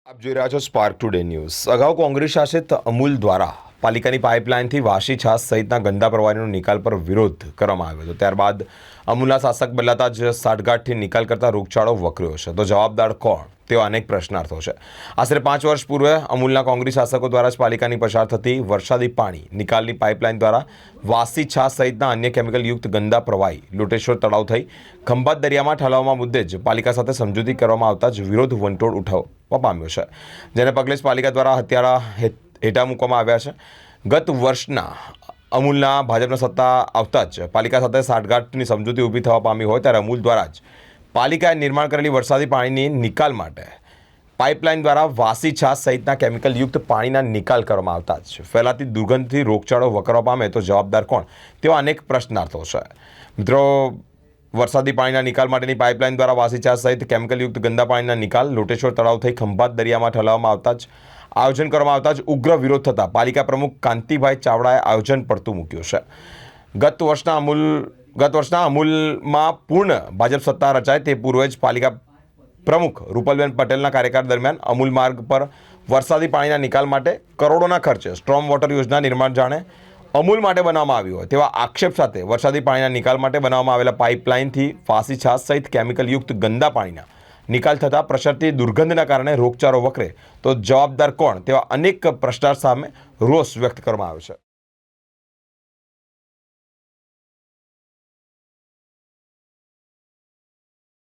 આપ જોઈ રહ્યા છો સ્પાર્ક ટુડે ન્યૂઝ। અગાઉ કોંગ્રેસ શાસિત અમૂલ દ્વારા પાલિકાની પાઇપલાઇનથી વાસી છાશ સહિતના ગંદા પ્રવાહીનો નિકાલ પર વિરોધ કરવામાં આવ્યો હતો। ત્યારબાદ અમૂલના શાસક બદલાતા જ સાઠગાંઠથી નિકાલ કરતા રોગચાળો વકર્યો છે। તો જવાબદાર કોણ, તેવા અનેક પ્રશ્નાર્થો છે। આશરે 5 વર્ષ પૂર્વે અમૂલના કોંગ્રેસ શાસકો દ્વારા જ પાલિકાની પસાર થતી વરસાદી પાણી નિકાલની પાઇપલાઇન દ્વારા વાસી છાશ સહિતના અન્ય કેમિકલયુક્ત ગંદા પ્રવાહી લોટેશ્વર તળાવ થઈ ખંભાત દરિયામાં ઠાલવવા મુદ્દે જ પાલિકા સાથે સમજૂતી કરવામાં આવતા જ વિરોધ વંટોળ ઉઠાવવા પામ્યો છે, જેને પગલે જ પાલિકા દ્વારા હત્યારા હેઠા મૂકવામાં આવ્યા છે। ગત વર્ષના અમૂલના ભાજપના સત્તા આવતા જ પાલિકા સાથે સાઠગાંઠની સમજૂતી ઊભી થવા પામી હોય ત્યારે અમૂલ દ્વારા જ પાલિકાએ નિર્માણ કરેલી વરસાદી પાણીની નિકાલ માટે પાઇપલાઇન દ્વારા વાસી છાશ સહિતના કેમિકલયુક્ત પાણીના નિકાલ કરવામાં આવતા જ ફેલાતી દુર્ગંધથી રોગચાળો વકરવા પામે તો જવાબદાર કોણ, તેવા અનેક પ્રશ્નાર્થો છે। મિત્રો, વરસાદી પાણીના નિકાલ માટેની પાઇપલાઇન દ્વારા વાસી છાશ સહિત કેમિકલયુક્ત ગંદા પાણીના નિકાલ લોટેશ્વર તળાવ થઈ ખંભાત દરિયામાં ઠાલવવામાં આવતા જ આયોજન કરવામાં આવતા જ ઉગ્ર વિરોધ થતાં પાલિકા પ્રમુખ કાંતિભાઈ ચાવડાએ આયોજન પડતું મૂક્યું છે। ગત વર્ષના અમૂલમાં પૂર્ણ ભાજપ સત્તા રચાય તે પૂર્વે જ પાલિકા પ્રમુખ રૂપલબેન પટેલના કાર્યકાળ દરમિયાન અમૂલ માર્ગ પર વરસાદી પાણીના નિકાલ માટે કરોડોના ખર્ચે સ્ટ્રોમ વોટર યોજના નિર્માણ જાણે અમૂલ માટે બનાવવામાં આવી હોય તેવા આક્ષેપ સાથે વરસાદી પાણીના નિકાલ માટે બનાવવામાં આવેલા પાઇપલાઇનથી વાસી છાશ સહિત કેમિકલયુક્ત ગંદા પાણીના નિકાલ થતાં પ્રસરતી દુર્ગંધના કારણે રોગચાળો વકરે તો જવાબદાર કોણ, તેવા અનેક પ્રશ્નાર્થ સામે રોષ વ્યક્ત કરવામાં આવ્યો છે।